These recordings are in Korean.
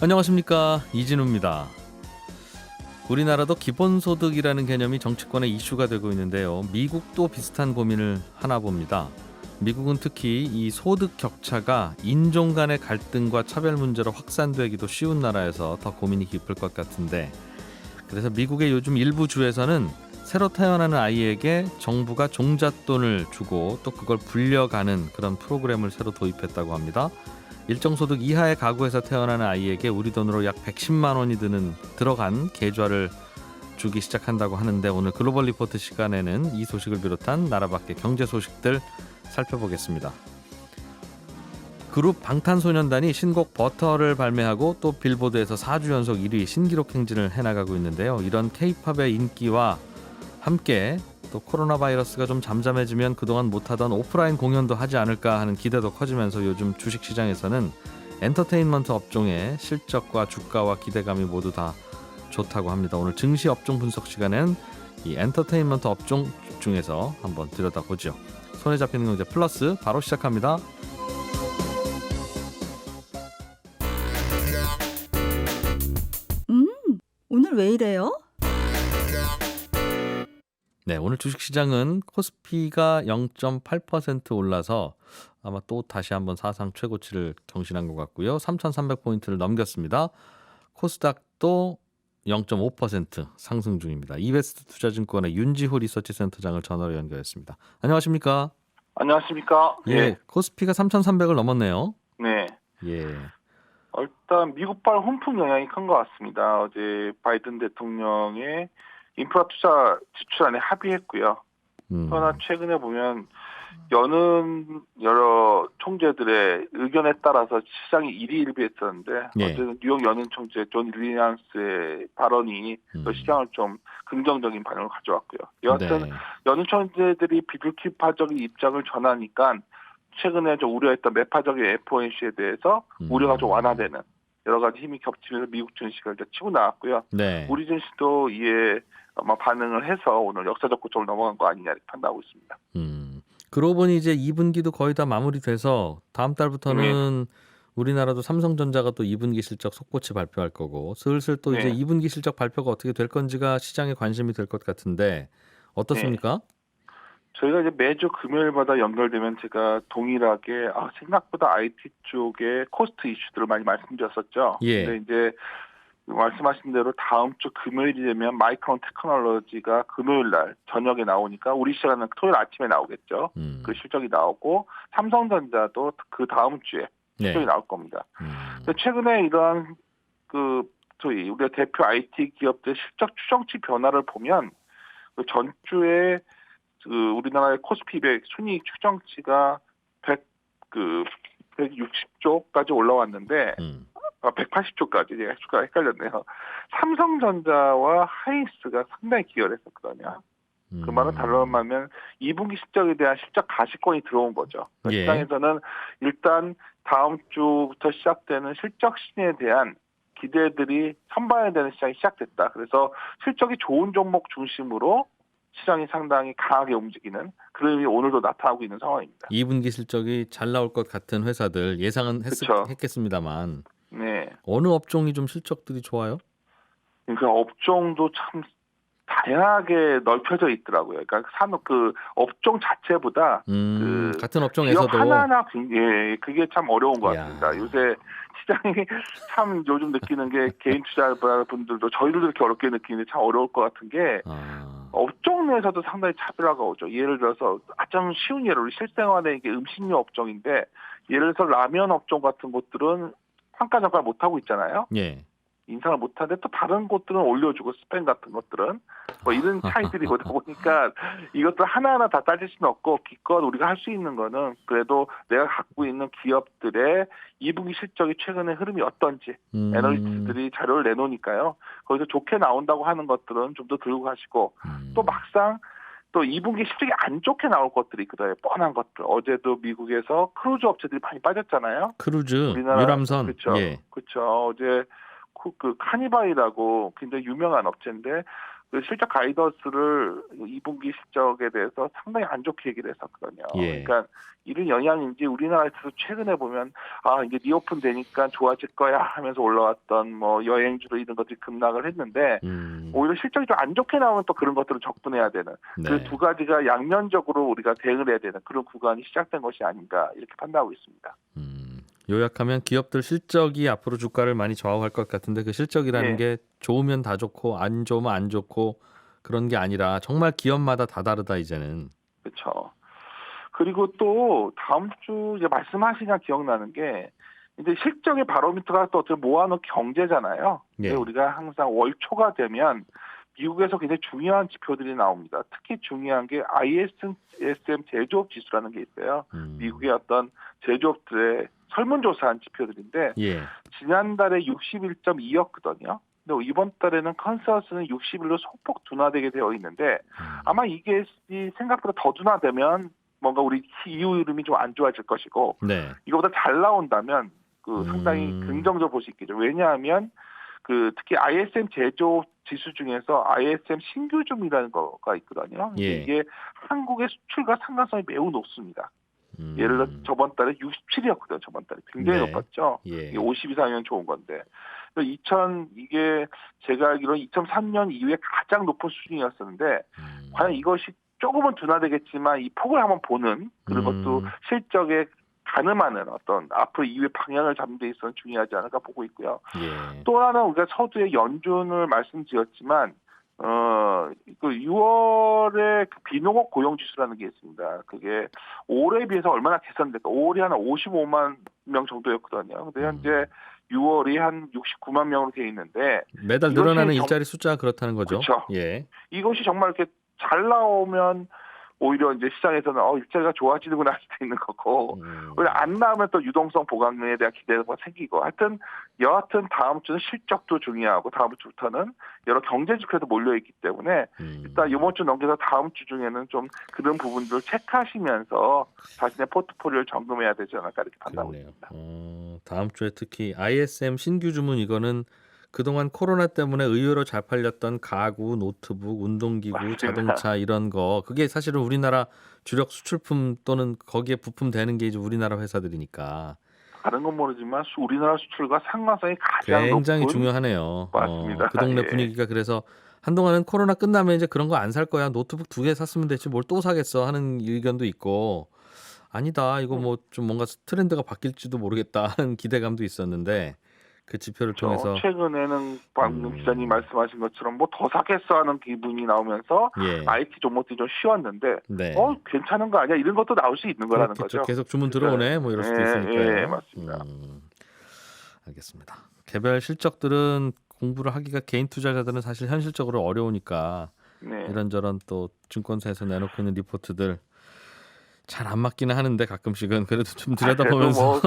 안녕하십니까, 이진우입니다. 우리나라도 기본소득이라는 개념이 정치권의 이슈가 되고 있는데요. 미국도 비슷한 고민을 하나 봅니다. 미국은 특히 이 소득 격차가 인종 간의 갈등과 차별 문제로 확산되기도 쉬운 나라여서 더 고민이 깊을 것 같은데, 그래서 미국의 요즘 일부 주에서는 새로 태어나는 아이에게 정부가 종잣돈을 주고 또 그걸 불려가는 그런 프로그램을 새로 도입했다고 합니다. 일정 소득 이하의 가구에서 태어나는 아이에게 우리 돈으로 약 110만 원이 들어간 계좌를 주기 시작한다고 하는데, 오늘 글로벌 리포트 시간에는 이 소식을 비롯한 나라 밖의 경제 소식들 살펴보겠습니다. 그룹 방탄소년단이 신곡 버터를 발매하고 또 빌보드에서 4주 연속 1위 신기록 행진을 해나가고 있는데요. 이런 K-팝의 인기와 함께 또 코로나 바이러스가 좀 잠잠해지면 그동안 못하던 오프라인 공연도 하지 않을까 하는 기대도 커지면서 요즘 주식시장에서는 엔터테인먼트 업종의 실적과 주가와 기대감이 모두 다 좋다고 합니다. 오늘 증시 업종 분석 시간엔 이 엔터테인먼트 업종 중에서 한번 들여다보죠. 손에 잡히는 경제 플러스 바로 시작합니다. 오늘 왜 이래요? 네, 오늘 주식시장은 코스피가 0.8% 올라서 아마 또 다시 한번 사상 최고치를 경신한 것 같고요. 3,300포인트를 넘겼습니다. 코스닥도 0.5% 상승 중입니다. 이베스트 투자증권의 윤지호 리서치센터장을 전화로 연결했습니다. 안녕하십니까? 안녕하십니까? 예, 코스피가 3,300을 넘었네요. 네. 예, 일단 미국발 훈풍 영향이 큰 것 같습니다. 어제 바이든 대통령의 인프라 투자 지출안에 합의했고요. 그러나 최근에 보면 여는 여러 총재들의 의견에 따라서 시장이 일희일비했었는데 예. 어제는 뉴욕 연은 총재 존 윌리엄스의 발언이 또 시장을 좀 긍정적인 반응을 가져왔고요. 여하튼 네. 연은 총재들이 비불기파적인 입장을 전하니까 최근에 좀 우려했던 매파적인 FOMC에 대해서 우려가 좀 완화되는 여러 가지 힘이 겹치면서 미국 증시가 일단 치고 나왔고요. 네. 우리 증시도 이에 아마 반응을 해서 오늘 역사적 고점을 넘어간 거 아니냐 이렇게 판단하고 있습니다. 그러고 보니 이제 2분기도 거의 다 마무리돼서 다음 달부터는 우리나라도 삼성전자가 또 2분기 실적 속보치 발표할 거고, 슬슬 또 이제 2분기 실적 발표가 어떻게 될 건지가 시장에 관심이 될 것 같은데 어떻습니까? 저희가 이제 매주 금요일마다 연결되면 제가 동일하게 생각보다 IT 쪽의 코스트 이슈들을 많이 말씀드렸었죠. 예. 근데 이제 말씀하신 대로 다음 주 금요일이 되면 마이크론 테크놀로지가 금요일 날 저녁에 나오니까 우리 시간은 토요일 아침에 나오겠죠. 그 실적이 나오고 삼성전자도 그 다음 주에 실적이 나올 겁니다. 근데 최근에 이러한 우리가 대표 IT 기업들 실적 추정치 변화를 보면 그 전주에 우리나라의 코스피 100 순이익 추정치가 160조까지 올라왔는데 180조까지 수가 헷갈렸네요. 삼성전자와 하이닉스가 상당히 기여를 했었거든요. 그 말은 다른 말하면 2분기 실적에 대한 실적 가시권이 들어온 거죠. 예. 시장에서는 일단 다음 주부터 시작되는 실적 신에 대한 기대들이 선반해야 되는 시장이 시작됐다. 그래서 실적이 좋은 종목 중심으로 시장이 상당히 강하게 움직이는 그런 의미 오늘도 나타나고 있는 상황입니다. 2분기 실적이 잘 나올 것 같은 회사들 예상은 했겠습니다만 네. 어느 업종이 좀 실적들이 좋아요? 그러니까 업종도 참 다양하게 넓혀져 있더라고요. 그러니까 업종 자체보다 같은 업종에서도 기업 하나하나 그게 참 어려운 것 같습니다. 요새 시장이 참 요즘 느끼는 게 개인 투자자분들도 저희들도 이렇게 어렵게 느끼는데 참 어려울 것 같은 게 업종 내에서도 상당히 차별화가 오죠. 예를 들어서 가장 쉬운 예로 우리 실생활에 이게 음식료 업종인데 예를 들어서 라면 업종 같은 곳들은 판가 전가를 못 하고 있잖아요. 예. 인상을 못하는데 또 다른 곳들은 올려주고 스팸 같은 것들은 뭐 이런 차이들이 오다 보니까 이것들 하나하나 다 따질 수는 없고 기껏 우리가 할 수 있는 거는 그래도 내가 갖고 있는 기업들의 2분기 실적이 최근에 흐름이 어떤지 애널리스트들이 자료를 내놓으니까요. 거기서 좋게 나온다고 하는 것들은 좀 더 들고 가시고 또 막상 또 2분기 실적이 안 좋게 나올 것들이 있거든요. 뻔한 것들. 어제도 미국에서 크루즈 업체들이 많이 빠졌잖아요. 크루즈, 우리나라, 유람선. 그렇죠. 예. 그렇죠. 어제 카니발이라고 굉장히 유명한 업체인데 그 실적 가이던스를 2분기 실적에 대해서 상당히 안 좋게 얘기를 했었거든요. 예. 그러니까 이런 영향인지 우리나라에서 최근에 보면 이게 리오픈 되니까 좋아질 거야 하면서 올라왔던 뭐 여행주로 이런 것들이 급락을 했는데 오히려 실적이 좀 안 좋게 나오면 또 그런 것들을 접근해야 되는 네. 그 두 가지가 양면적으로 우리가 대응을 해야 되는 그런 구간이 시작된 것이 아닌가 이렇게 판단하고 있습니다. 요약하면 기업들 실적이 앞으로 주가를 많이 좌우할 것 같은데 그 실적이라는 예. 게 좋으면 다 좋고 안 좋으면 안 좋고 그런 게 아니라 정말 기업마다 다 다르다 이제는. 그렇죠. 그리고 또 다음 주 이제 말씀하시니까 기억나는 게 이제 실적의 바로미터가 또 어떻게 모아놓은 경제잖아요. 예. 근데 우리가 항상 월 초가 되면 미국에서 굉장히 중요한 지표들이 나옵니다. 특히 중요한 게 ISM 제조업 지수라는 게 있어요. 미국의 어떤 제조업들의 설문조사한 지표들인데 예. 지난달에 61.2였거든요. 근데 이번 달에는 컨센서스는 61로 소폭 둔화되게 되어 있는데 아마 이게 생각보다 더 둔화되면 뭔가 우리 이후 흐름이 좀 안 좋아질 것이고 네. 이거보다 잘 나온다면 그 상당히 긍정적으로 볼 수 있겠죠. 왜냐하면 그 특히 ISM 제조 지수 중에서 ISM 신규줌이라는 거가 있거든요. 근데 예. 이게 한국의 수출과 상관성이 매우 높습니다. 예를 들어 저번 달에 67이었거든요. 저번 달에 굉장히 네. 높았죠. 예. 이게 50 이상이면 좋은 건데. 이게 제가 알기로는 2003년 이후에 가장 높은 수준이었었는데 과연 이것이 조금은 둔화되겠지만 이 폭을 한번 보는 그런 것도 실적에 가늠하는 어떤 앞으로 이후의 방향을 잡는 데 있어서는 중요하지 않을까 보고 있고요. 예. 또 하나 우리가 서두에 연준을 말씀드렸지만 그 6월에 그 비농업 고용 지수라는 게 있습니다. 그게 올해에 비해서 얼마나 개선될까? 올해 한 55만 명 정도였거든요. 근데 현재 6월이 한 69만 명으로 돼 있는데 매달 늘어나는 일자리 숫자가 그렇다는 거죠. 그렇죠. 예. 이것이 정말 이렇게 잘 나오면 오히려 이제 시장에서는 일자리가 좋아지는구나 할 수도 있는 거고 오히려 안 나오면 또 유동성 보강에 대한 기대가 생기고 하여튼 여하튼 다음 주는 실적도 중요하고 다음 주부터는 여러 경제 지표도 몰려있기 때문에 일단 이번 주 넘겨서 다음 주 중에는 좀 그런 부분들을 체크하시면서 자신의 포트폴리오를 점검해야 되지 않을까 이렇게 판단하고 그러네요. 있습니다. 다음 주에 특히 ISM 신규 주문 이거는 그동안 코로나 때문에 의외로 잘 팔렸던 가구, 노트북, 운동기구, 맞습니다. 자동차 이런 거 그게 사실은 우리나라 주력 수출품 또는 거기에 부품되는 게 이제 우리나라 회사들이니까 다른 건 모르지만 우리나라 수출과 상관성이 가장 굉장히 높은 중요하네요. 맞습니다. 그 동네 예. 분위기가 그래서 한동안은 코로나 끝나면 이제 그런 거 안 살 거야. 노트북 2개 샀으면 되지 뭘 또 사겠어 하는 의견도 있고 아니다. 이거 뭐 좀 뭔가 트렌드가 바뀔지도 모르겠다 하는 기대감도 있었는데 그 지표를 통해서 최근에는 방금 기자님 말씀하신 것처럼 뭐 더 사겠어 하는 기분이 나오면서 예. IT 종목들이 좀 쉬웠는데 네. 괜찮은 거 아니야? 이런 것도 나올 수 있는 거라는 그렇겠죠. 거죠. 계속 주문 들어오네. 뭐 이럴 수도 있으니까요. 예, 맞습니다. 알겠습니다. 개별 실적들은 공부를 하기가 개인 투자자들은 사실 현실적으로 어려우니까 네. 이런저런 또 증권사에서 내놓고 있는 리포트들 잘 안 맞기는 하는데 가끔씩은 그래도 좀 들여다보면서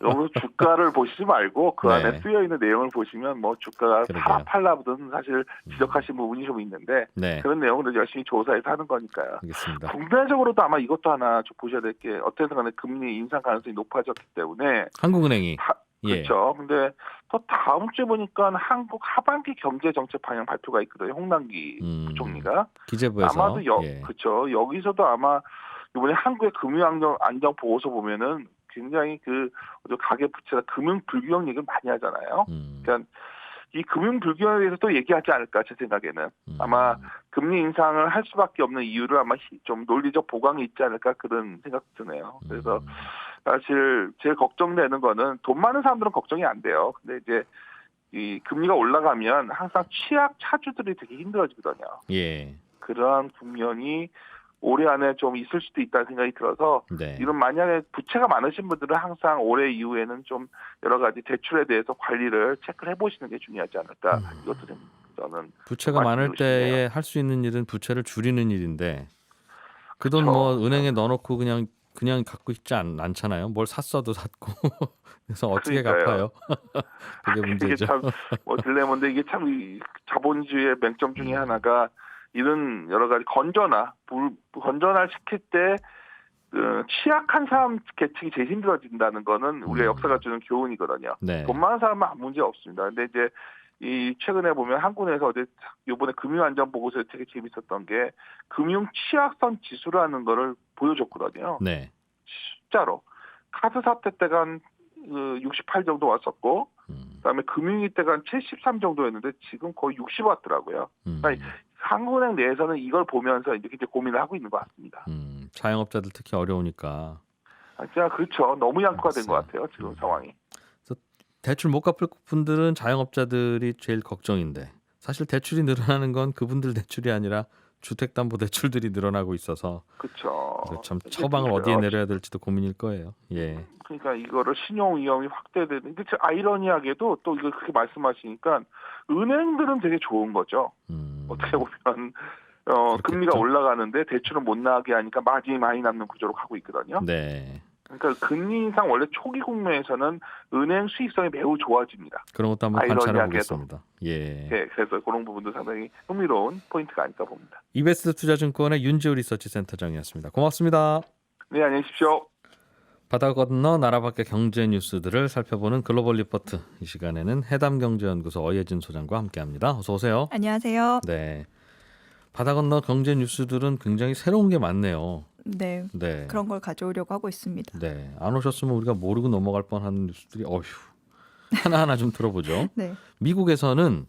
너무 주가를 보시지 말고 그 네. 안에 쓰여 있는 내용을 보시면 뭐 주가가 그러게요. 사라 팔라보다는 사실 지적하신 부분이 좀 있는데 네. 그런 내용을 열심히 조사해서 하는 거니까요. 알겠습니다. 국내적으로도 아마 이것도 하나 좀 보셔야 될 게 어떻든 간에 금리 인상 가능성이 높아졌기 때문에 한국은행이 그렇죠. 근데 또 다음 주에 보니까 한국 하반기 경제 정책 방향 발표가 있거든요. 홍남기 부총리가 기재부에서 아마도 그렇죠. 여기서도 아마 이번에 한국의 금융 안정 보고서 보면은 굉장히 그 가계 부채가 금융 불균형 얘기를 많이 하잖아요. 그러니까 이 금융 불균형에 대해서 또 얘기하지 않을까 제 생각에는 아마 금리 인상을 할 수밖에 없는 이유를 아마 좀 논리적 보강이 있지 않을까 그런 생각 드네요. 그래서 사실 제일 걱정되는 거는 돈 많은 사람들은 걱정이 안 돼요. 근데 이제 이 금리가 올라가면 항상 취약 차주들이 되게 힘들어지거든요. 예. 그러한 국면이 올해 안에 좀 있을 수도 있다는 생각이 들어서 네. 이런 만약에 부채가 많으신 분들은 항상 올해 이후에는 좀 여러 가지 대출에 대해서 관리를 체크를 해보시는 게 중요하지 않을까 이것도 좀 저는 부채가 많을 때에 할 수 있는 일은 부채를 줄이는 일인데 그 돈 뭐 은행에 넣어놓고 그냥 갖고 있지 않잖아요. 뭘 샀어도 샀고 그래서 어떻게 갚아요? 그게 문제죠. 이게 참 딜레마인데 이게 참 이 자본주의의 맹점 중에 하나가 이런 여러 가지 건전화 시킬 때 취약한 사람 계층이 제일 힘들어진다는 거는 우리가 역사가 주는 교훈이거든요. 네. 돈 많은 사람은 아무 문제 없습니다. 근데 이제 이 최근에 보면 한국에서 어제 이번에 금융안전보고서에 되게 재밌었던 게 금융 취약선 지수라는 거를 보여줬거든요. 네. 숫자로 카드 사태 때가 한 68 정도 왔었고, 그다음에 금융위 때가 한 73 정도였는데 지금 거의 60 왔더라고요. 그러니까 한국은행 내에서는 이걸 보면서 이제 고민을 하고 있는 것 같습니다. 자영업자들 특히 어려우니까. 진짜 그렇죠. 너무 양극화된 글쎄. 것 같아요. 지금 상황이. 그래서 대출 못 갚을 분들은 자영업자들이 제일 걱정인데 사실 대출이 늘어나는 건 그분들 대출이 아니라 주택담보대출들이 늘어나고 있어서 그렇죠. 그래서 참 처방을 어디에 내려야 될지도 고민일 거예요. 예. 그러니까 이거를 신용 위험이 확대되는. 근데 아이러니하게도 또 이걸 그렇게 말씀하시니까 은행들은 되게 좋은 거죠. 어떻게 보면 금리가 올라가는데 대출은 못 나가게 하니까 마진이 많이 남는 구조로 가고 있거든요. 네. 그러니까 금리 인상 원래 초기 국면에서는 은행 수익성이 매우 좋아집니다. 그런 것도 한번 관찰해 아이러니하게도. 보겠습니다. 예. 네, 그래서 그런 부분도 상당히 흥미로운 포인트가 아닐까 봅니다. 이베스트 투자증권의 윤지호 리서치 센터장이었습니다. 고맙습니다. 네, 안녕히 계십시오. 바다 건너 나라 밖의 경제 뉴스들을 살펴보는 글로벌 리포트. 이 시간에는 해담경제연구소 어예진 소장과 함께합니다. 어서 오세요. 안녕하세요. 네. 바다 건너 경제 뉴스들은 굉장히 새로운 게 많네요. 네, 네. 그런 걸 가져오려고 하고 있습니다. 네. 안 오셨으면 우리가 모르고 넘어갈 뻔한 뉴스들이 하나하나 좀 들어보죠. 네, 미국에서는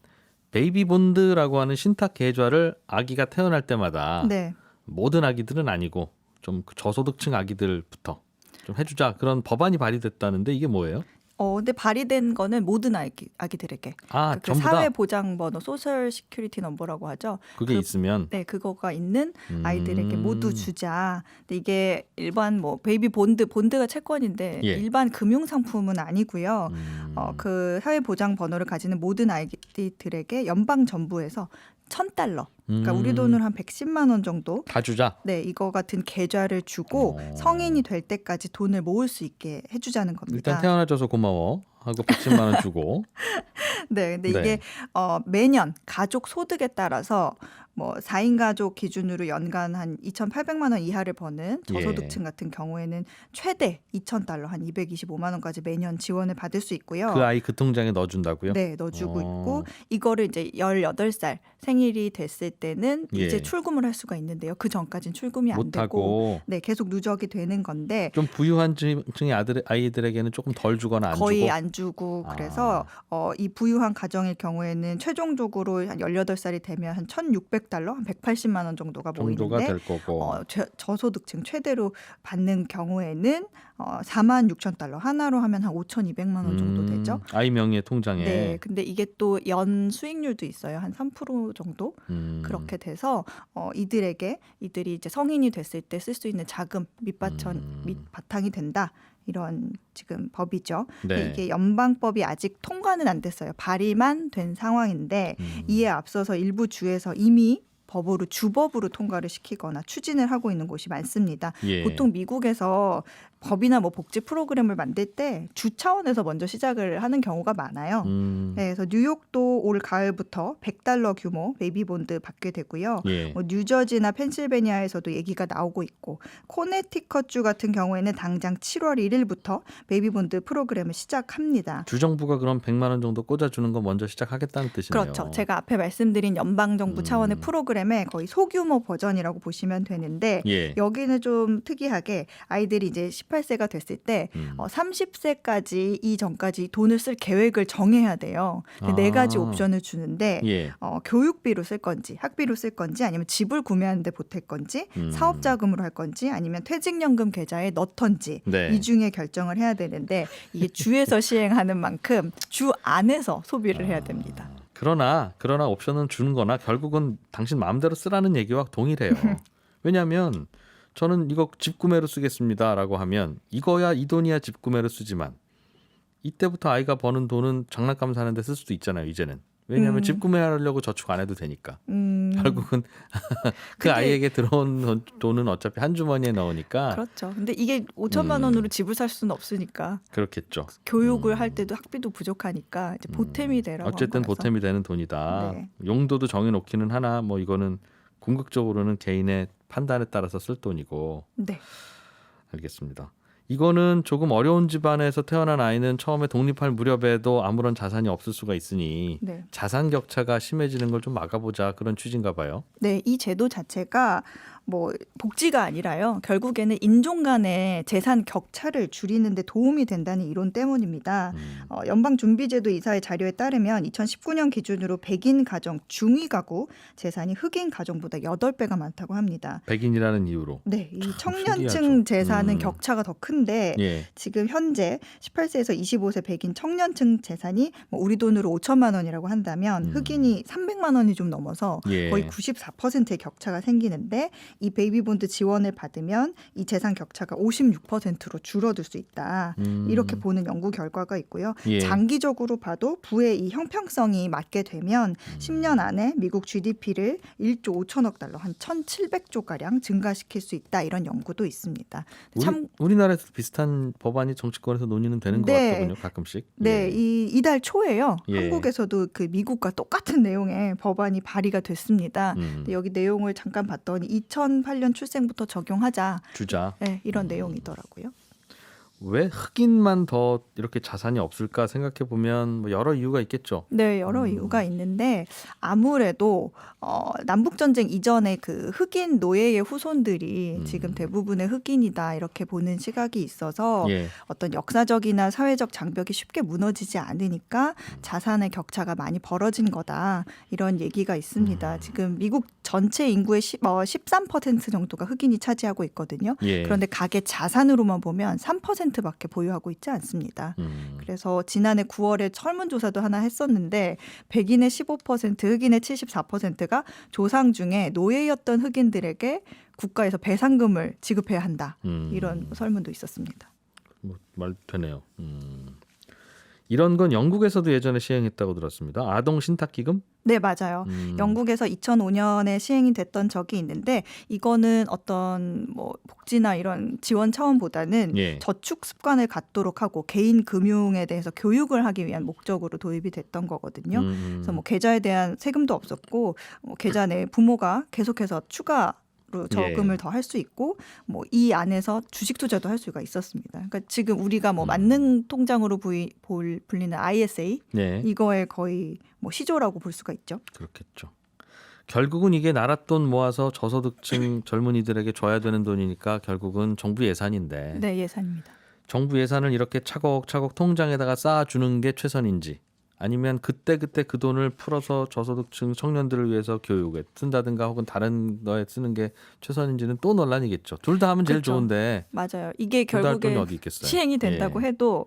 베이비 본드라고 하는 신탁 계좌를 아기가 태어날 때마다 네, 모든 아기들은 아니고 좀 저소득층 아기들부터 좀 해주자 그런 법안이 발의됐다는데 이게 뭐예요? 근데 발의된 거는 모든 아기들에게. 그 전부 다 사회보장번호, 소셜 시큐리티 넘버라고 하죠. 그게 있으면 네, 그거가 있는 아이들에게 모두 주자. 근데 이게 일반 베이비 본드가 채권인데 예. 일반 금융 상품은 아니고요. 그 사회보장번호를 가지는 모든 아이들에게 연방 정부에서 $1,000. 그러니까 우리 돈으로 한 110만 원 정도. 다 주자. 네, 이거 같은 계좌를 주고 성인이 될 때까지 돈을 모을 수 있게 해주자는 겁니다. 일단 태어나줘서 고마워 하고 110만 원 주고. 네, 근데 네. 이게 매년 가족 소득에 따라서 4인 가족 기준으로 연간 한 2,800만 원 이하를 버는 저소득층 같은 경우에는 최대 $2,000, 한 225만 원까지 매년 지원을 받을 수 있고요. 그 아이 그 통장에 넣어준다고요? 네, 넣어주고 있고 이거를 이제 18살 생일이 됐을 때는 예. 이제 출금을 할 수가 있는데요. 그 전까지는 출금이 안 되고 못하고 네, 계속 누적이 되는 건데 좀 부유한 층의 아이들에게는 조금 덜 주거나 안 거의 주고 안 주고 그래서 이 부유한 가정일 경우에는 최종적으로 한 18살이 되면 한 $1,600, 한 180만 원 정도가 정도가 모이는데 될 거고. 저소득층 최대로 받는 경우에는 $46,000 하나로 하면 한 5,200만 원 정도 되죠. 아이 명의의 통장에. 네, 근데 이게 또 연 수익률도 있어요. 한 3% 정도 그렇게 돼서 이들이 이제 성인이 됐을 때 쓸 수 있는 자금 밑바탕이 된다. 이런 지금 법이죠. 네. 이게 연방법이 아직 통과는 안 됐어요. 발의만 된 상황인데 이에 앞서서 일부 주에서 이미 주법으로 통과를 시키거나 추진을 하고 있는 곳이 많습니다. 예. 보통 미국에서 법이나 복지 프로그램을 만들 때 주 차원에서 먼저 시작을 하는 경우가 많아요. 네, 그래서 뉴욕도 올 가을부터 $100 규모 베이비본드 받게 되고요. 예. 뉴저지나 펜실베니아에서도 얘기가 나오고 있고 코네티컷주 같은 경우에는 당장 7월 1일부터 베이비본드 프로그램을 시작합니다. 주정부가 그럼 100만 원 정도 꽂아주는 거 먼저 시작하겠다는 뜻이네요. 그렇죠. 제가 앞에 말씀드린 연방정부 차원의 프로그램의 거의 소규모 버전이라고 보시면 되는데 예. 여기는 좀 특이하게 아이들이 이제 18세가 됐을 때 30세까지 이전까지 돈을 쓸 계획을 정해야 돼요. 네 가지 옵션을 주는데 예. 교육비로 쓸 건지 학비로 쓸 건지 아니면 집을 구매하는 데 보탤 건지 사업자금으로 할 건지 아니면 퇴직연금 계좌에 넣던지 네. 이 중에 결정을 해야 되는데 이게 주에서 시행하는 만큼 주 안에서 소비를 해야 됩니다. 그러나 옵션은 주는 거나 결국은 당신 마음대로 쓰라는 얘기와 동일해요. 왜냐하면 저는 이거 집 구매로 쓰겠습니다라고 하면 이거야 이 돈이야 집 구매로 쓰지만 이때부터 아이가 버는 돈은 장난감 사는 데 쓸 수도 있잖아요. 이제는. 왜냐하면 집 구매하려고 저축 안 해도 되니까. 결국은 그 아이에게 들어온 돈은 어차피 한 주머니에 넣으니까. 그렇죠. 근데 이게 5천만 원으로 집을 살 수는 없으니까. 그렇겠죠. 교육을 할 때도 학비도 부족하니까 이제 보탬이 되라고 어쨌든 한 거라서. 보탬이 되는 돈이다. 네. 용도도 정해놓기는 하나 이거는 궁극적으로는 개인의 판단에 따라서 쓸 돈이고. 네. 알겠습니다. 이거는 조금 어려운 집안에서 태어난 아이는 처음에 독립할 무렵에도 아무런 자산이 없을 수가 있으니 네. 자산 격차가 심해지는 걸 좀 막아보자 그런 취지인가 봐요. 네, 이 제도 자체가 뭐 복지가 아니라요. 결국에는 인종 간의 재산 격차를 줄이는 데 도움이 된다는 이론 때문입니다. 연방준비제도 이사의 자료에 따르면 2019년 기준으로 백인 가정 중위 가구 재산이 흑인 가정보다 8배가 많다고 합니다. 백인이라는 이유로. 네, 이 참 청년층 신기하죠. 재산은 격차가 더 큰데 예. 지금 현재 18세에서 25세 백인 청년층 재산이 뭐 우리 돈으로 5천만 원이라고 한다면 흑인이 300만 원이 좀 넘어서 예. 거의 94%의 격차가 생기는데 이 베이비본드 지원을 받으면 이 재산 격차가 56%로 줄어들 수 있다. 이렇게 보는 연구 결과가 있고요. 예. 장기적으로 봐도 부의 이 형평성이 맞게 되면 10년 안에 미국 GDP를 1조 5천억 달러 한 1,700조 가량 증가시킬 수 있다. 이런 연구도 있습니다. 우리나라에서 비슷한 법안이 정치권에서 논의는 되는 것 네. 같거든요. 가끔씩. 네, 예. 이달 초에요. 예. 한국에서도 그 미국과 똑같은 내용의 법안이 발의가 됐습니다. 근데 여기 내용을 잠깐 봤더니 2008년 출생부터 적용하자. 주자. 네, 이런 내용이더라고요. 왜 흑인만 더 이렇게 자산이 없을까 생각해 보면 뭐 여러 이유가 있겠죠. 네, 여러 이유가 있는데 아무래도 남북 전쟁 이전에 그 흑인 노예의 후손들이 지금 대부분의 흑인이다 이렇게 보는 시각이 있어서 예. 어떤 역사적이나 사회적 장벽이 쉽게 무너지지 않으니까 자산의 격차가 많이 벌어진 거다 이런 얘기가 있습니다. 지금 미국 전체 인구의 13% 정도가 흑인이 차지하고 있거든요. 예. 그런데 가계 자산으로만 보면 3%밖에 보유하고 있지 않습니다. 그래서 지난해 9월에 설문조사도 하나 했었는데 백인의 15%, 흑인의 74%가 조상 중에 노예였던 흑인들에게 국가에서 배상금을 지급해야 한다. 이런 설문도 있었습니다. 뭐 말 되네요. 이런 건 영국에서도 예전에 시행했다고 들었습니다. 아동 신탁기금? 네, 맞아요. 영국에서 2005년에 시행이 됐던 적이 있는데 이거는 어떤 뭐 복지나 이런 지원 차원보다는 예. 저축 습관을 갖도록 하고 개인 금융에 대해서 교육을 하기 위한 목적으로 도입이 됐던 거거든요. 그래서 뭐 계좌에 대한 세금도 없었고 계좌 내 부모가 계속해서 추가로 저금을 더 할 수 있고 뭐 이 안에서 주식 투자도 할 수가 있었습니다. 그러니까 지금 우리가 뭐 만능 통장으로 불리는 ISA 네. 이거에 거의 뭐 시조라고 볼 수가 있죠. 그렇겠죠. 결국은 이게 나랏돈 모아서 저소득층 젊은이들에게 줘야 되는 돈이니까 결국은 정부 예산인데 네, 예산입니다. 정부 예산을 이렇게 차곡차곡 통장에다가 쌓아주는 게 최선인지 아니면 그때 그 돈을 풀어서 저소득층 청년들을 위해서 교육에 쓴다든가 혹은 다른 거에 쓰는 게 최선인지는 또 논란이겠죠. 둘 다 하면 제일 그렇죠. 좋은데 맞아요. 이게 둘 다 할 돈이 결국에 어디 있겠어요. 시행이 된다고 예. 해도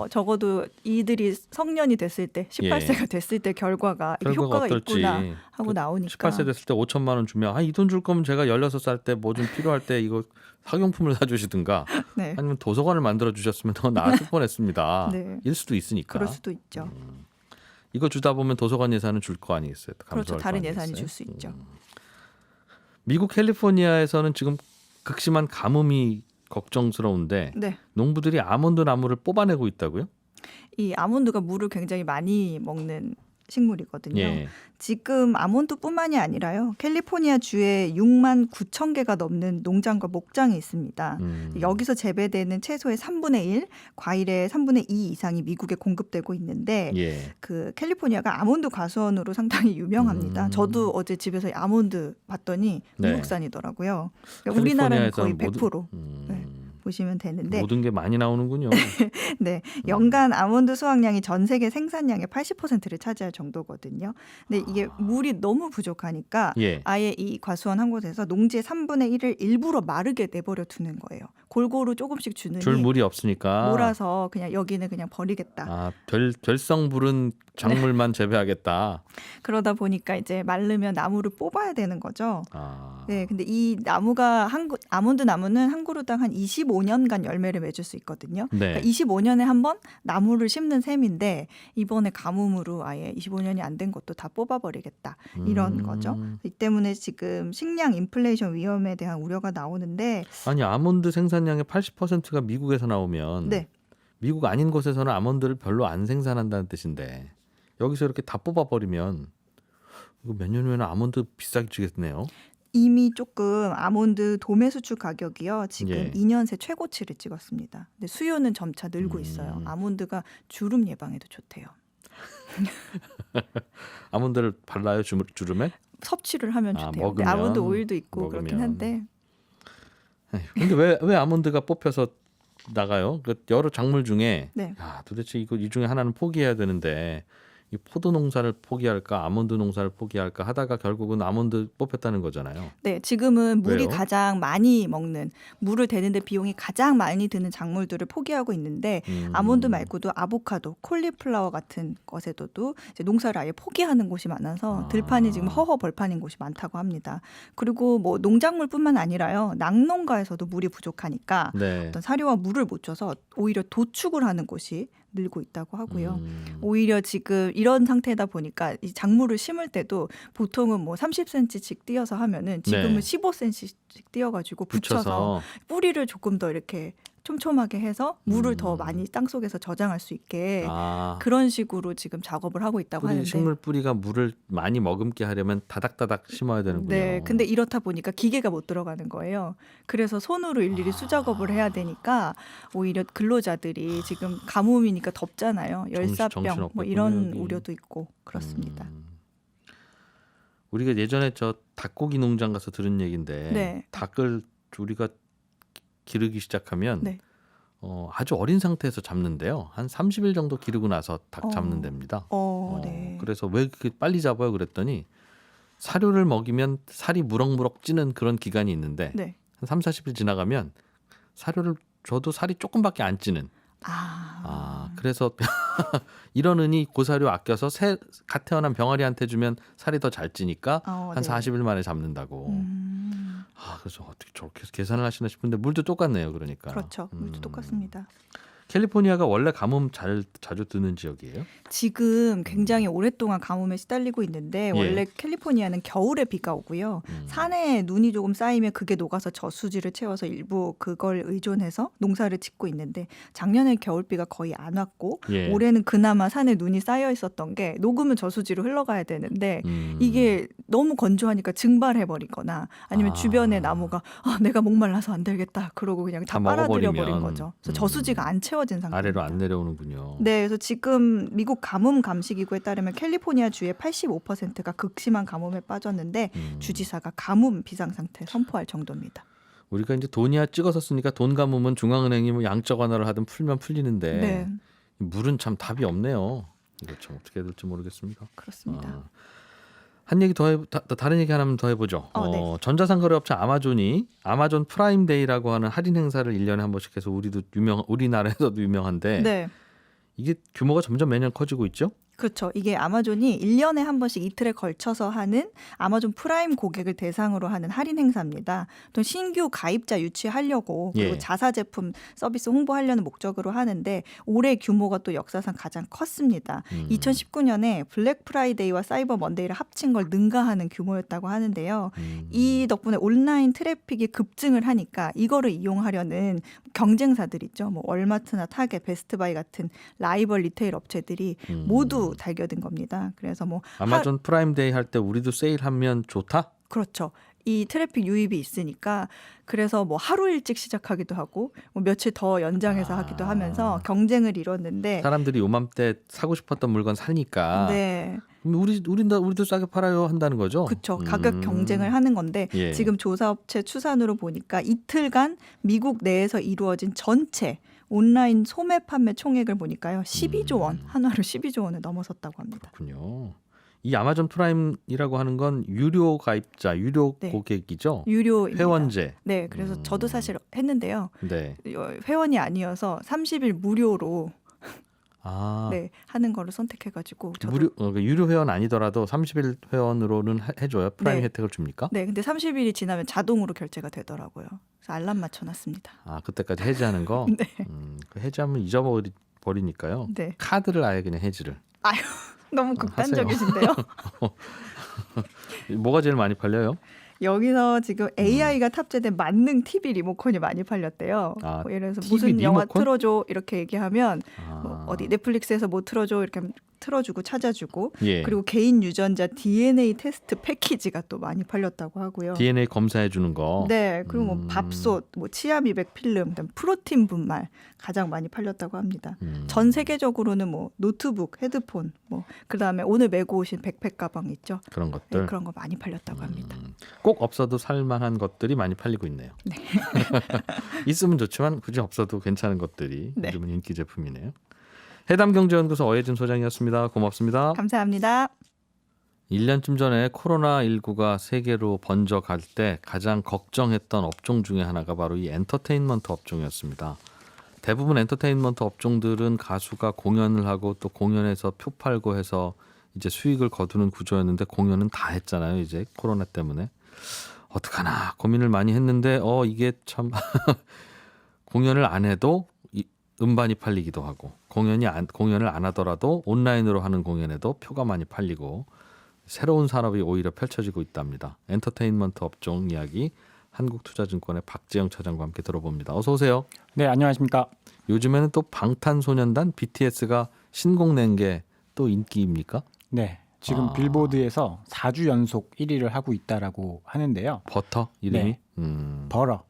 적어도 이들이 성년이 됐을 때 18세가 됐을 때 결과가 이게 결과가 효과가 어떨지. 있구나 하고 나오니까 18세 됐을 때 5천만 원 주면 이 돈 줄 거면 제가 16살 때 뭐 좀 필요할 때 이거 학용품을 사주시든가 네. 아니면 도서관을 만들어 주셨으면 더 나았을 뻔했습니다. 네. 일 수도 있으니까. 그럴 수도 있죠. 이거 주다 보면 도서관 예산은 줄 거 아니겠어요? 그렇죠. 감소할 거 다른 아니겠어요? 예산이 줄 수 있죠. 미국 캘리포니아에서는 지금 극심한 가뭄이 걱정스러운데 네. 농부들이 아몬드 나무를 뽑아내고 있다고요? 이 아몬드가 물을 굉장히 많이 먹는 식물이거든요. 예. 지금 아몬드뿐만이 아니라요. 캘리포니아 주에 6만 9천 개가 넘는 농장과 목장이 있습니다. 여기서 재배되는 채소의 3분의 1, 과일의 3분의 2 이상이 미국에 공급되고 있는데 예. 그 캘리포니아가 아몬드 과수원으로 상당히 유명합니다. 저도 어제 집에서 아몬드 봤더니 네. 미국산이더라고요. 그러니까 우리나라는 거의 캘리포니아에서는 100% 네, 보시면 되는데 모든 게 많이 나오는군요. 네, 연간 아몬드 수확량이 전 세계 생산량의 80%를 차지할 정도거든요. 근데 이게 물이 너무 부족하니까 예. 아예 이 과수원 한 곳에서 농지의 3분의 1을 일부러 마르게 내버려 두는 거예요. 골고루 조금씩 주느니 줄 물이 없으니까. 몰아서 그냥 여기는 그냥 버리겠다. 아, 별성 부른 작물만 재배하겠다. 그러다 보니까 이제 마르면 나무를 뽑아야 되는 거죠. 아. 네, 근데 이 나무가 아몬드 나무는 한 그루당 한 25년간 열매를 맺을 수 있거든요. 네. 그러니까 25년에 한 번 나무를 심는 셈인데 이번에 가뭄으로 아예 25년이 안 된 것도 다 뽑아버리겠다 이런 거죠. 이 때문에 지금 식량 인플레이션 위험에 대한 우려가 나오는데 아니 아몬드 생산량의 80%가 미국에서 나오면 네. 미국 아닌 곳에서는 아몬드를 별로 안 생산한다는 뜻인데 여기서 이렇게 다 뽑아버리면 이거 몇 년 후에는 아몬드 비싸게 주겠네요. 이미 조금 아몬드 도매 수출 가격이요. 지금 예. 2년 새 최고치를 찍었습니다. 근데 수요는 점차 늘고 있어요. 아몬드가 주름 예방에도 좋대요. 아몬드를 발라요 주름에? 섭취를 하면 아, 좋대요. 근데 먹으면, 아몬드 오일도 있고 그렇긴 먹으면. 한데 에휴, 근데 왜 아몬드가 뽑혀서 나가요? 그 여러 작물 중에 네. 야, 도대체 이 중에 하나는 포기해야 되는데 이 포도 농사를 포기할까 아몬드 농사를 포기할까 하다가 결국은 아몬드 뽑혔다는 거잖아요. 네, 지금은 물이 왜요? 가장 많이 먹는 물을 대는데 비용이 가장 많이 드는 작물들을 포기하고 있는데 아몬드 말고도 아보카도, 콜리플라워 같은 것에도 이제 농사를 아예 포기하는 곳이 많아서 들판이 지금 허허벌판인 곳이 많다고 합니다. 그리고 뭐 농작물뿐만 아니라요. 낙농가에서도 물이 부족하니까 네. 어떤 사료와 물을 못 줘서 오히려 도축을 하는 곳이 늘고 있다고 하고요. 오히려 지금 이런 상태다 보니까 이 작물을 심을 때도 보통은 뭐 30cm씩 띄어서 하면은 지금은 네. 15cm씩 띄어가지고 붙여서 붙여서 뿌리를 조금 더 이렇게 촘촘하게 해서 물을 더 많이 땅속에서 저장할 수 있게 그런 식으로 지금 작업을 하고 있다고 하는데 식물 뿌리가 물을 많이 머금게 하려면 다닥다닥 심어야 되는군요. 네, 근데 이렇다 보니까 기계가 못 들어가는 거예요. 그래서 손으로 일일이 수작업을 해야 되니까 오히려 근로자들이 지금 가뭄이니까 덥잖아요. 열사병 뭐 정신없겠군요, 이런 여기. 우려도 있고 그렇습니다. 우리가 예전에 저 닭고기 농장 가서 들은 얘기인데 네. 닭을 우리가 기르기 시작하면 네. 아주 어린 상태에서 잡는데요. 한 30일 정도 기르고 나서 닭 잡는 데입니다. 네. 그래서 왜 그렇게 빨리 잡아요? 그랬더니 사료를 먹이면 살이 무럭무럭 찌는 그런 기간이 있는데 네. 한 3, 40일 지나가면 사료를 줘도 살이 조금밖에 안 찌는. 그래서 이러느니 고사료 아껴서 갓 태어난 병아리한테 주면 살이 더 잘 찌니까 한 네. 40일 만에 잡는다고. 그래서 어떻게 저렇게 계산을 하시나 싶은데 물도 똑같네요. 그러니까. 그렇죠. 물도 똑같습니다. 캘리포니아가 원래 가뭄 자주 드는 지역이에요? 지금 굉장히 오랫동안 가뭄에 시달리고 있는데 예. 원래 캘리포니아는 겨울에 비가 오고요. 산에 눈이 조금 쌓이면 그게 녹아서 저수지를 채워서 일부 그걸 의존해서 농사를 짓고 있는데 작년에 겨울비가 거의 안 왔고 예. 올해는 그나마 산에 눈이 쌓여 있었던 게 녹으면 저수지로 흘러가야 되는데 이게 너무 건조하니까 증발해버리거나 아니면 주변에 나무가 내가 목말라서 안 되겠다 그러고 그냥 다 다 빨아들여 버린 먹어버리면. 거죠. 그래서 저수지가 안 채워진 상태입니다. 아래로 안 내려오는군요. 네, 그래서 지금 미국 가뭄 감시 기구에 따르면 캘리포니아 주의 85%가 극심한 가뭄에 빠졌는데 주지사가 가뭄 비상 상태 선포할 정도입니다. 우리가 이제 돈이야 찍어서 쓰니까 돈 가뭄은 중앙은행이 뭐 양적 완화를 하든 풀면 풀리는데 네, 물은 참 답이 없네요. 이거 참 어떻게 해야 될지 모르겠습니다. 그렇습니다. 한 얘기 다른 얘기 하나만 더 해보죠. 네. 전자상거래업체 아마존이 아마존 프라임데이라고 하는 할인 행사를 1년에 한 번씩 해서 우리나라에서도 유명한데 네. 이게 규모가 점점 매년 커지고 있죠? 그렇죠. 이게 아마존이 1년에 한 번씩 이틀에 걸쳐서 하는 아마존 프라임 고객을 대상으로 하는 할인 행사입니다. 또 신규 가입자 유치하려고 그리고 예. 자사 제품 서비스 홍보하려는 목적으로 하는데 올해 규모가 또 역사상 가장 컸습니다. 2019년에 블랙 프라이데이와 사이버 먼데이를 합친 걸 능가하는 규모였다고 하는데요. 이 덕분에 온라인 트래픽이 급증을 하니까 이거를 이용하려는 경쟁사들 있죠. 뭐 월마트나 타겟, 베스트바이 같은 라이벌 리테일 업체들이 모두 달겨든 겁니다. 그래서 뭐 아마존 프라임데이 할 때 우리도 세일하면 좋다? 그렇죠. 이 트래픽 유입이 있으니까 그래서 뭐 하루 일찍 시작하기도 하고 뭐 며칠 더 연장해서 하기도 하면서 경쟁을 이뤘는데 사람들이 요맘때 사고 싶었던 물건 사니까 네. 우리도 싸게 팔아요 한다는 거죠? 그렇죠. 가격 경쟁을 하는 건데 예. 지금 조사업체 추산으로 보니까 이틀간 미국 내에서 이루어진 전체 온라인 소매 판매 총액을 보니까요. 12조 원, 한화로 12조 원을 넘어섰다고 합니다. 그렇군요. 이 아마존 프라임이라고 하는 건 유료 가입자, 유료 네. 고객이죠? 유료입니다. 회원제. 네, 그래서 저도 사실 했는데요. 네. 회원이 아니어서 30일 무료로 네. 하는 거를 선택해가지고 저도 유료 회원 아니더라도 30일 회원으로는 해줘요. 프라임 네. 혜택을 줍니까? 네, 근데 30일이 지나면 자동으로 결제가 되더라고요. 그래서 알람 맞춰놨습니다. 그때까지 해지하는 거. 네. 그 해지하면 잊어버리니까요. 네. 카드를 아예 그냥 해지를. 아유, 너무 극단적이신데요. 뭐가 제일 많이 팔려요? 여기서 지금 AI가 탑재된 만능 TV 리모컨이 많이 팔렸대요. 예를 들어서 TV 무슨 영화 리모컨? 틀어줘 이렇게 얘기하면 뭐 어디 넷플릭스에서 뭐 틀어줘 이렇게 하면 틀어주고 찾아주고 예. 그리고 개인 유전자 DNA 테스트 패키지가 또 많이 팔렸다고 하고요. DNA 검사해 주는 거. 네, 그리고 뭐 밥솥, 뭐 치아 미백 필름, 그다음 프로틴 분말 가장 많이 팔렸다고 합니다. 전 세계적으로는 뭐 노트북, 헤드폰, 뭐 그다음에 오늘 메고 오신 백팩 가방 있죠. 그런 것들. 네, 그런 거 많이 팔렸다고 합니다. 꼭 없어도 살만한 것들이 많이 팔리고 있네요. 네. 있으면 좋지만 굳이 없어도 괜찮은 것들이 네. 요즘은 인기 제품이네요. 해담경제연구소 어혜진 소장이었습니다. 고맙습니다. 감사합니다. 1년쯤 전에 코로나19가 세계로 번져갈 때 가장 걱정했던 업종 중에 하나가 바로 이 엔터테인먼트 업종이었습니다. 대부분 엔터테인먼트 업종들은 가수가 공연을 하고 또 공연에서 표 팔고 해서 이제 수익을 거두는 구조였는데 공연은 다 했잖아요. 이제 코로나 때문에. 어떡하나 고민을 많이 했는데 이게 참 공연을 안 해도 음반이 팔리기도 하고 공연을 안 하더라도 온라인으로 하는 공연에도 표가 많이 팔리고 새로운 산업이 오히려 펼쳐지고 있답니다. 엔터테인먼트 업종 이야기 한국투자증권의 박재영 차장과 함께 들어봅니다. 어서 오세요. 네, 안녕하십니까. 요즘에는 또 방탄소년단 BTS가 신곡 낸 게 또 인기입니까? 네, 지금 빌보드에서 4주 연속 1위를 하고 있다라고 하는데요. 버터 이름이? 네. 버러.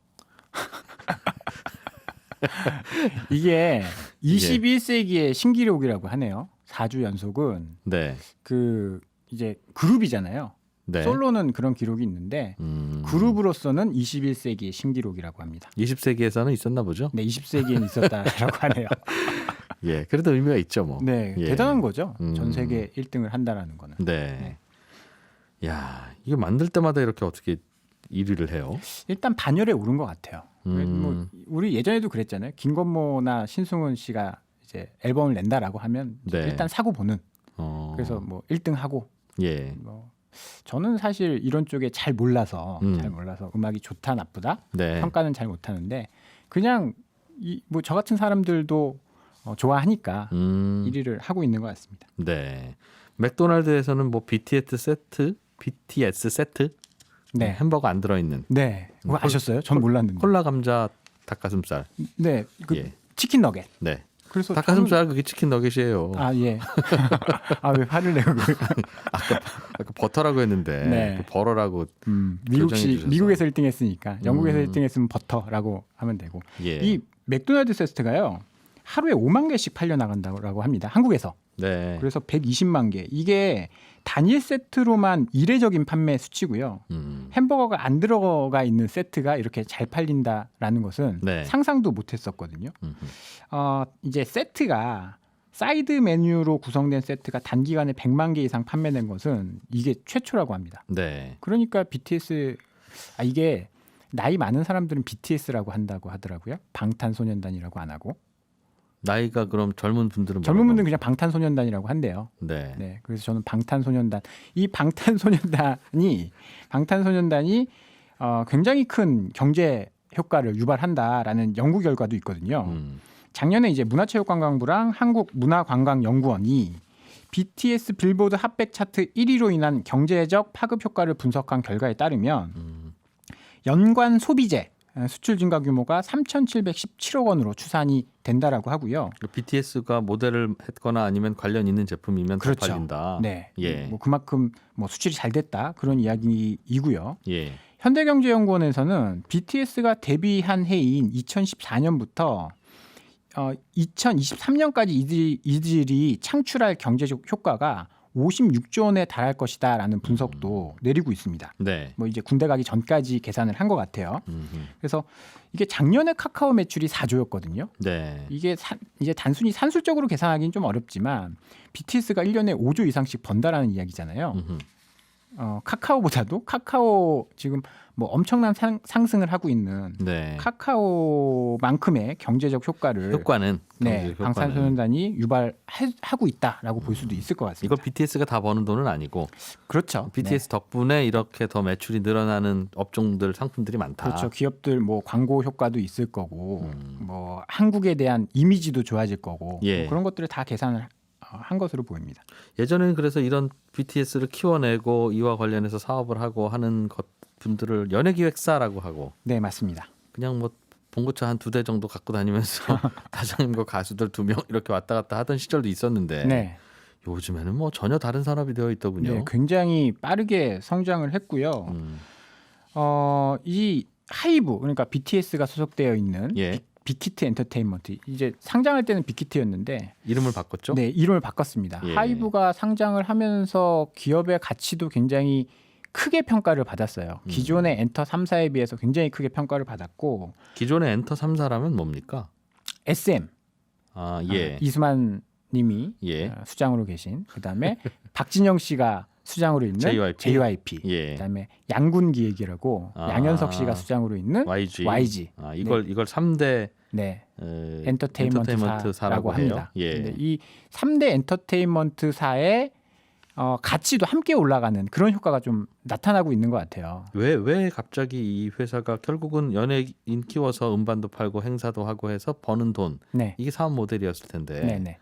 이게 21세기의 신기록이라고 하네요. 4주 연속은 네. 그 이제 그룹이잖아요. 네. 솔로는 그런 기록이 있는데 그룹으로서는 21세기의 신기록이라고 합니다. 20세기에서는 있었나 보죠? 네, 20세기엔 있었다라고 하네요. 예, 그래도 의미가 있죠, 뭐. 네, 예. 대단한 거죠. 전 세계 1등을 한다라는 거는. 네. 야, 이게 만들 때마다 이렇게 어떻게 1위를 해요? 일단 반열에 오른 것 같아요. 뭐 우리 예전에도 그랬잖아요. 김건모나 신승훈 씨가 이제 앨범을 낸다라고 하면 네. 일단 사고 보는. 그래서 뭐 1등 하고. 예. 뭐 저는 사실 이런 쪽에 잘 몰라서 음악이 좋다 나쁘다 네. 평가는 잘 못하는데 그냥 뭐 저 같은 사람들도 좋아하니까 1위를 하고 있는 것 같습니다. 네. 맥도날드에서는 뭐 BTS 세트? 네. 햄버거 안 들어있는. 네. 그거 아셨어요? 전 몰랐는데. 콜라 감자 닭가슴살. 네. 그 예. 치킨 너겟. 네. 그래서 닭가슴살 그게 치킨 너겟이에요. 아 예. 아 왜 화를 내고 아까 버터라고 했는데 네. 그 버러라고 미국식 주셔서. 미국에서 1등했으니까 영국에서 1등했으면 버터라고 하면 되고 예. 이 맥도날드 세트가요 하루에 5만 개씩 팔려 나간다고 합니다. 한국에서. 네. 그래서 120만 개. 이게 단일 세트로만 이례적인 판매 수치고요. 햄버거가 안 들어가 있는 세트가 이렇게 잘 팔린다라는 것은 네. 상상도 못했었거든요. 이제 세트가 사이드 메뉴로 구성된 세트가 단기간에 100만 개 이상 판매된 것은 이게 최초라고 합니다. 네. 그러니까 BTS 이게 나이 많은 사람들은 BTS라고 한다고 하더라고요. 방탄소년단이라고 안 하고. 나이가 그럼 젊은 분들은 젊은 분들은 그냥 방탄소년단이라고 한대요. 네. 네, 그래서 저는 방탄소년단 이 방탄소년단이 굉장히 큰 경제 효과를 유발한다라는 연구 결과도 있거든요. 작년에 이제 문화체육관광부랑 한국문화관광연구원이 BTS 빌보드 핫백 차트 1위로 인한 경제적 파급 효과를 분석한 결과에 따르면 연간 소비재 수출 증가 규모가 3,717억 원으로 추산이 된다라고 하고요. BTS가 모델을 했거나 아니면 관련 있는 제품이면 그렇죠. 더 팔린다. 네, 예. 뭐 그만큼 뭐 수출이 잘 됐다 그런 이야기이고요. 예. 현대경제연구원에서는 BTS가 데뷔한 해인 2014년부터 2023년까지 이들이 창출할 경제적 효과가 56조 원에 달할 것이다라는 분석도 내리고 있습니다. 네. 뭐 이제 군대 가기 전까지 계산을 한 것 같아요. 그래서 이게 작년에 카카오 매출이 4조였거든요. 네. 이게 이제 단순히 산술적으로 계산하기는 좀 어렵지만 BTS가 1년에 5조 이상씩 번다라는 이야기잖아요. 카카오 지금 뭐 엄청난 상승을 하고 있는 네. 카카오만큼의 경제적 효과는 네, 방탄소년단이 유발하고 있다라고 볼 수도 있을 것 같습니다. 이거 BTS가 다 버는 돈은 아니고 그렇죠. BTS 덕분에 이렇게 더 매출이 늘어나는 업종들 상품들이 많다. 그렇죠. 기업들 뭐 광고 효과도 있을 거고 뭐 한국에 대한 이미지도 좋아질 거고 예. 뭐 그런 것들을 다 계산을 한 것으로 보입니다. 예전에는 그래서 이런 BTS를 키워내고 이와 관련해서 사업을 하고 하는 분들을 연예기획사라고 하고 네, 맞습니다. 그냥 뭐 봉고차 한 2대 정도 갖고 다니면서 사장님과 가수들 2명 이렇게 왔다 갔다 하던 시절도 있었는데 네. 요즘에는 뭐 전혀 다른 산업이 되어 있더군요. 네, 굉장히 빠르게 성장을 했고요. 이 하이브 그러니까 BTS가 소속되어 있는 예. 빅히트 엔터테인먼트 이제 상장할 때는 빅히트였는데 이름을 바꿨죠? 네, 이름을 바꿨습니다. 예. 하이브가 상장을 하면서 기업의 가치도 굉장히 크게 평가를 받았어요. 기존의 엔터 3사에 비해서 굉장히 크게 평가를 받았고 기존의 엔터 3사라면 뭡니까? SM 아, 예. 이수만 님이 예. 수장으로 계신 그다음에 박진영 씨가 수장으로 있는 JYP. 예. 그다음에 양군 기획이라고 아. 양현석 씨가 수장으로 있는 YG. 아, 이걸 3대 네. 엔터테인먼트사라고 합니다. 예. 근데 이 3대 엔터테인먼트사의 가치도 함께 올라가는 그런 효과가 좀 나타나고 있는 것 같아요. 왜 갑자기 이 회사가 결국은 연예인 키워서 음반도 팔고 행사도 하고 해서 버는 돈 네. 이게 사업 모델이었을 텐데 네.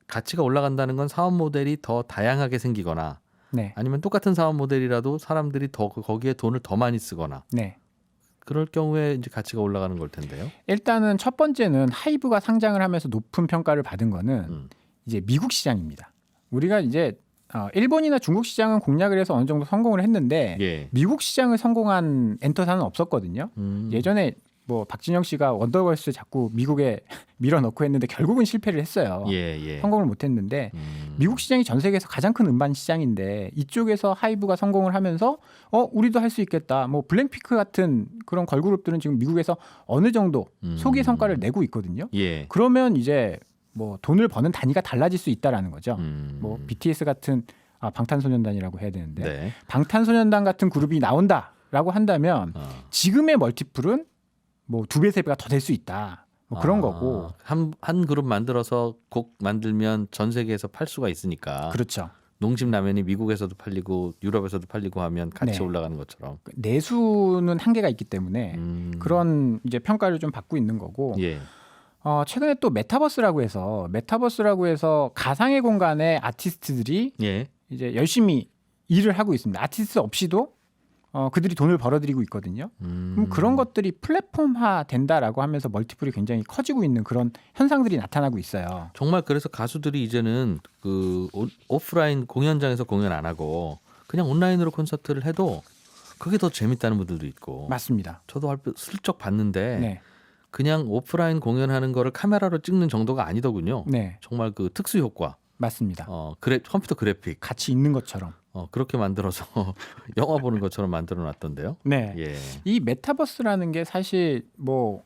가치가 올라간다는 건 사업 모델이 더 다양하게 생기거나 네. 아니면 똑같은 사업 모델이라도 사람들이 더 거기에 돈을 더 많이 쓰거나 네. 그럴 경우에 이제 가치가 올라가는 걸 텐데요. 일단은 첫 번째는 하이브가 상장을 하면서 높은 평가를 받은 거는 이제 미국 시장입니다. 우리가 이제 일본이나 중국 시장은 공략을 해서 어느 정도 성공을 했는데 예. 미국 시장을 성공한 엔터사는 없었거든요. 예전에 뭐 박진영 씨가 원더걸스 자꾸 미국에 밀어넣고 했는데 결국은 실패를 했어요. 예. 성공을 못했는데 미국 시장이 전 세계에서 가장 큰 음반 시장인데 이쪽에서 하이브가 성공을 하면서 우리도 할 수 있겠다. 뭐 블랙핑크 같은 그런 걸그룹들은 지금 미국에서 어느 정도 소기 성과를 내고 있거든요. 예. 그러면 이제 뭐 돈을 버는 단위가 달라질 수 있다라는 거죠. 뭐 BTS 같은 방탄소년단이라고 해야 되는데 네. 방탄소년단 같은 그룹이 나온다라고 한다면 지금의 멀티플은 뭐 2배, 3배가 더 될 수 있다. 뭐 그런 거고. 한 그룹 만들어서 곡 만들면 전 세계에서 팔 수가 있으니까. 그렇죠. 농심 라면이 미국에서도 팔리고 유럽에서도 팔리고 하면 같이 네. 올라가는 것처럼. 내수는 한계가 있기 때문에 그런 이제 평가를 좀 받고 있는 거고. 예. 최근에 또 메타버스라고 해서 가상의 공간에 아티스트들이 예. 이제 열심히 일을 하고 있습니다. 아티스트 없이도 그들이 돈을 벌어들이고 있거든요. 그럼 그런 것들이 플랫폼화 된다라고 하면서 멀티플이 굉장히 커지고 있는 그런 현상들이 나타나고 있어요. 정말 그래서 가수들이 이제는 그 오프라인 공연장에서 공연 안 하고 그냥 온라인으로 콘서트를 해도 그게 더 재밌다는 분들도 있고. 맞습니다. 저도 슬쩍 봤는데 네. 그냥 오프라인 공연하는 거를 카메라로 찍는 정도가 아니더군요. 네. 정말 그 특수 효과. 맞습니다. 컴퓨터 그래픽. 같이 있는 것처럼. 그렇게 만들어서 영화 보는 것처럼 만들어 놨던데요. 네. 예. 이 메타버스라는 게 사실 뭐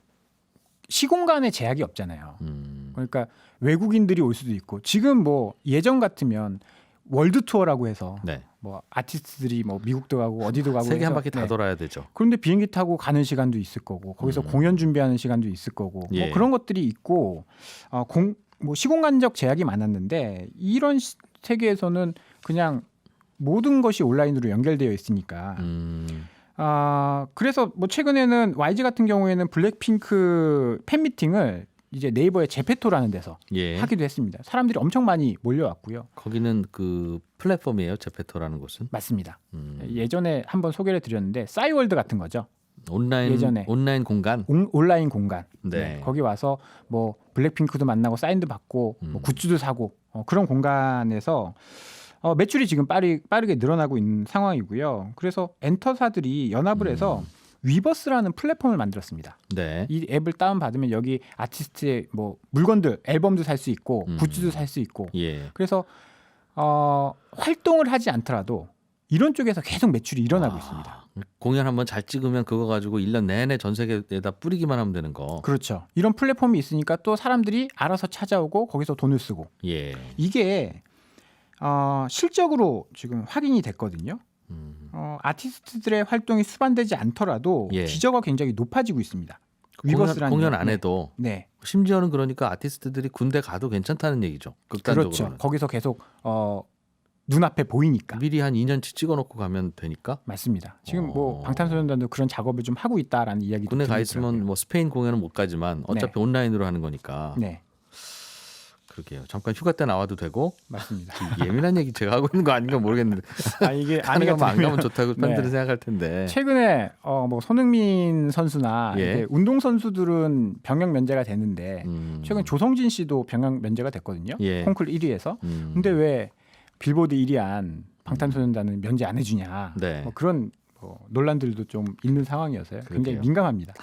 시공간에 제약이 없잖아요. 그러니까 외국인들이 올 수도 있고 지금 뭐 예전 같으면 월드 투어라고 해서 네. 뭐 아티스트들이 뭐 미국도 가고 어디도 가고 세계 한 해서, 바퀴 다 돌아야 되죠. 그런데 비행기 타고 가는 시간도 있을 거고 거기서 공연 준비하는 시간도 있을 거고 예. 뭐 그런 것들이 있고 뭐 시공간적 제약이 많았는데 이런 세계에서는 그냥 모든 것이 온라인으로 연결되어 있으니까 그래서 뭐 최근에는 YG 같은 경우에는 블랙핑크 팬미팅을 이제 네이버의 제페토라는 데서 예. 하기도 했습니다. 사람들이 엄청 많이 몰려왔고요. 거기는 그 플랫폼이에요, 제페토라는 곳은. 맞습니다. 예전에 한번 소개를 드렸는데 싸이월드 같은 거죠. 온라인 공간. 온라인 공간. 네. 거기 와서 뭐 블랙핑크도 만나고 사인도 받고 뭐 굿즈도 사고 그런 공간에서 매출이 지금 빠르게 늘어나고 있는 상황이고요. 그래서 엔터사들이 연합을 해서 위버스라는 플랫폼을 만들었습니다. 네. 이 앱을 다운받으면 여기 아티스트의 뭐 물건들, 앨범도 살 수 있고 굿즈도 살 수 있고 예. 그래서 활동을 하지 않더라도 이런 쪽에서 계속 매출이 일어나고 있습니다. 공연 한번 잘 찍으면 그거 가지고 1년 내내 전 세계에다 뿌리기만 하면 되는 거. 그렇죠. 이런 플랫폼이 있으니까 또 사람들이 알아서 찾아오고 거기서 돈을 쓰고 예. 이게 실적으로 지금 확인이 됐거든요. 아티스트들의 활동이 수반되지 않더라도 예. 기저가 굉장히 높아지고 있습니다. 위버스라는 공연 안 해도 네. 심지어는 그러니까 아티스트들이 군대 가도 괜찮다는 얘기죠. 극단적으로는. 그렇죠. 거기서 계속 눈앞에 보이니까. 미리 한 2년치 찍어놓고 가면 되니까. 맞습니다. 지금 뭐 방탄소년단도 그런 작업을 좀 하고 있다라는 이야기도 군에 가 들리더라고요. 있으면 뭐 스페인 공연은 못 가지만 어차피 네. 온라인으로 하는 거니까. 네. 그러게요. 잠깐 휴가 때 나와도 되고 맞습니다. 예민한 얘기 제가 하고 있는 거 아닌가 모르겠는데 이게 아니가 안 들으면 가면 좋다고 팬들은 네. 생각할 텐데. 최근에 뭐 손흥민 선수나 예. 이제 운동 선수들은 병역 면제가 되는데 최근 조성진 씨도 병역 면제가 됐거든요. 예. 콩쿨 1위에서. 근데 왜 빌보드 1위한 방탄소년단은 면제 안 해주냐. 네. 뭐 그런 논란들도 좀 있는 상황이어서요. 굉장히 그러게요. 민감합니다.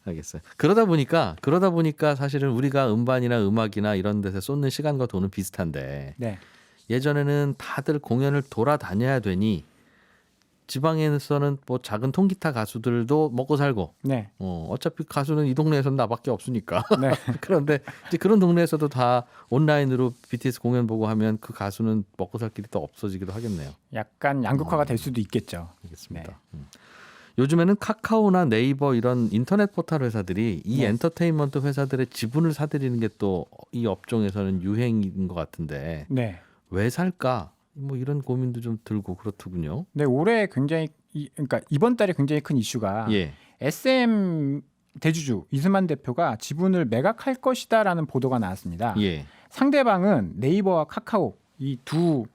알겠어요. 그러다 보니까 사실은 우리가 음반이나 음악이나 이런 데서 쏟는 시간과 돈은 비슷한데 네. 예전에는 다들 공연을 돌아다녀야 되니 지방에서는 뭐 작은 통기타 가수들도 먹고 살고 네. 어차피 가수는 이 동네에서는 나밖에 없으니까 네. 그런데 이제 그런 동네에서도 다 온라인으로 BTS 공연 보고 하면 그 가수는 먹고 살 길이 또 없어지기도 하겠네요. 약간 양극화가 될 수도 있겠죠. 알겠습니다. 요즘에는 카카오나 네이버 이런 인터넷 포털 회사들이 이 네. 엔터테인먼트 회사들의 지분을 사들이는 게 또 이 업종에서는 유행인 것 같은데 네. 왜 살까? 뭐 이런 고민도 좀 들고 그렇더군요. 네, 올해 굉장히 그러니까 이번 달에 굉장히 큰 이슈가 예, SM 대주주 이수만 대표가 지분을 매각할 것이다라는 보도가 나왔습니다. 예, 상대방은 네이버와 카카오 이 두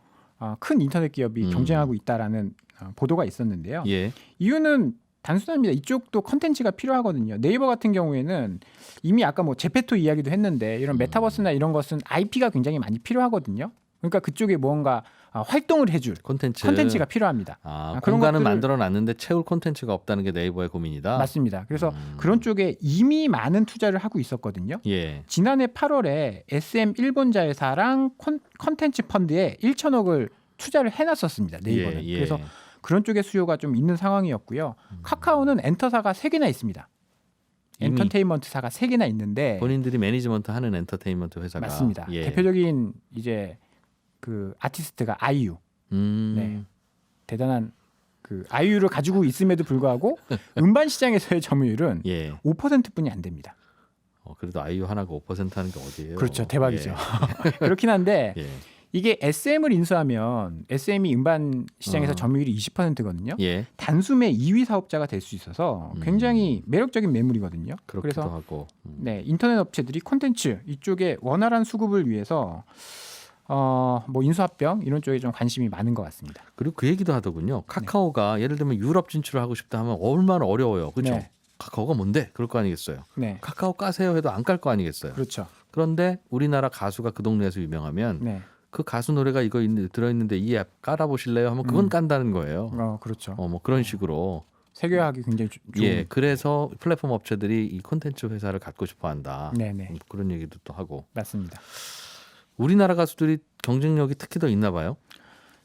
큰 인터넷 기업이 경쟁하고 있다라는 보도가 있었는데요. 예, 이유는 단순합니다. 이쪽도 컨텐츠가 필요하거든요. 네이버 같은 경우에는 이미 아까 뭐 제페토 이야기도 했는데 이런 메타버스나 이런 것은 IP가 굉장히 많이 필요하거든요. 그러니까 그쪽에 뭔가 활동을 해줄 컨텐츠가 필요합니다. 그런 공간은 것들을- 만들어놨는데 채울 콘텐츠가 없다는 게 네이버의 고민이다. 맞습니다. 그래서 그런 쪽에 이미 많은 투자를 하고 있었거든요. 예, 지난해 8월에 SM 일본 자회사랑 컨텐츠 펀드에 1천억을 투자를 해놨었습니다. 네이버는. 예, 예. 그래서 그런 쪽의 수요가 좀 있는 상황이었고요. 카카오는 엔터사가 3개나 있습니다. 이미 엔터테인먼트사가 3개나 있는데 본인들이 매니지먼트 하는 엔터테인먼트 회사가 맞습니다. 예. 대표적인 이제 그 아티스트가 아이유. 네. 대단한 그 아이유를 가지고 있음에도 불구하고 음반 시장에서의 점유율은 예. 5%뿐이 안 됩니다. 그래도 아이유 하나가 5% 하는 게 어디예요? 그렇죠. 대박이죠. 그렇긴 한데 예. 이게 SM을 인수하면 SM이 음반 시장에서 어. 점유율이 20%거든요. 예. 단숨에 2위 사업자가 될 수 있어서 굉장히 매력적인 매물이거든요. 그렇기도 그래서 하고. 네, 인터넷 업체들이 콘텐츠 이쪽에 원활한 수급을 위해서 뭐 인수합병 이런 쪽에 좀 관심이 많은 것 같습니다. 그리고 그 얘기도 하더군요. 카카오가 예를 들면 유럽 진출을 하고 싶다 하면 얼마나 어려워요. 그렇죠? 네. 카카오가 뭔데? 그럴 거 아니겠어요. 네, 카카오 까세요 해도 안 깔 거 아니겠어요. 그렇죠. 그런데 우리나라 가수가 그 동네에서 유명하면 네, 그 가수 노래가 이거 들어있는데 이 앱 깔아보실래요? 하면 그건 깐다는 거예요. 그렇죠. 뭐 그런 식으로. 세계화하기 굉장히 좋은. 예, 그래서 플랫폼 업체들이 이 콘텐츠 회사를 갖고 싶어한다. 네네, 그런 얘기도 또 하고. 맞습니다. 우리나라 가수들이 경쟁력이 특히 더 있나 봐요.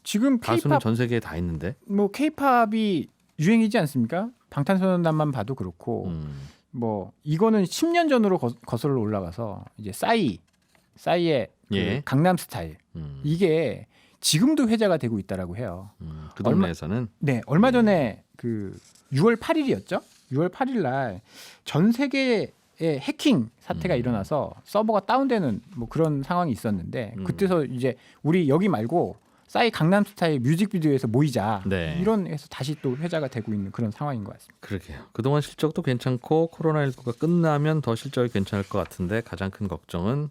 지금 가수는 K-팝 전 세계에 다 있는데. 뭐 K-팝이 유행이지 않습니까? 방탄소년단만 봐도 그렇고 뭐 이거는 10년 전으로 거슬러 올라가서 이제 싸이의 그 예. 강남 스타일 이게 지금도 회자가 되고 있다라고 해요. 그 동네에서는 네, 얼마 전에 그 6월 8일이었죠. 6월 8일 날 전 세계에 해킹 사태가 일어나서 서버가 다운되는 뭐 그런 상황이 있었는데 그때서 이제 우리 여기 말고 싸이 강남 스타일 뮤직비디오에서 모이자 네. 이런 해서 다시 또 회자가 되고 있는 그런 상황인 것 같습니다. 그러게요. 그동안 실적도 괜찮고 코로나19가 끝나면 더 실적이 괜찮을 것 같은데 가장 큰 걱정은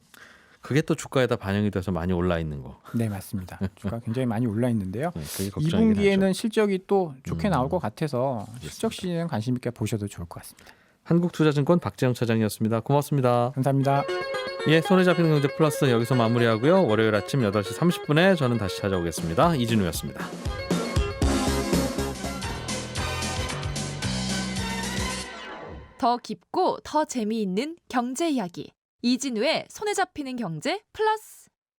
그게 또 주가에다 반영이 돼서 많이 올라 있는 거. 네, 맞습니다. 주가 굉장히 많이 올라 있는데요. 네, 그게 걱정이긴 2분기에는 하죠. 실적이 또 좋게 나올 것 같아서 실적 시즌 관심 있게 보셔도 좋을 것 같습니다. 한국투자증권 박재영 차장이었습니다. 고맙습니다. 감사합니다. 예, 손에 잡히는 경제 플러스 여기서 마무리하고요. 월요일 아침 8시 30분에 저는 다시 찾아오겠습니다. 이진우였습니다. 더 깊고 더 재미있는 경제 이야기. 이진우의 손에 잡히는 경제 플러스.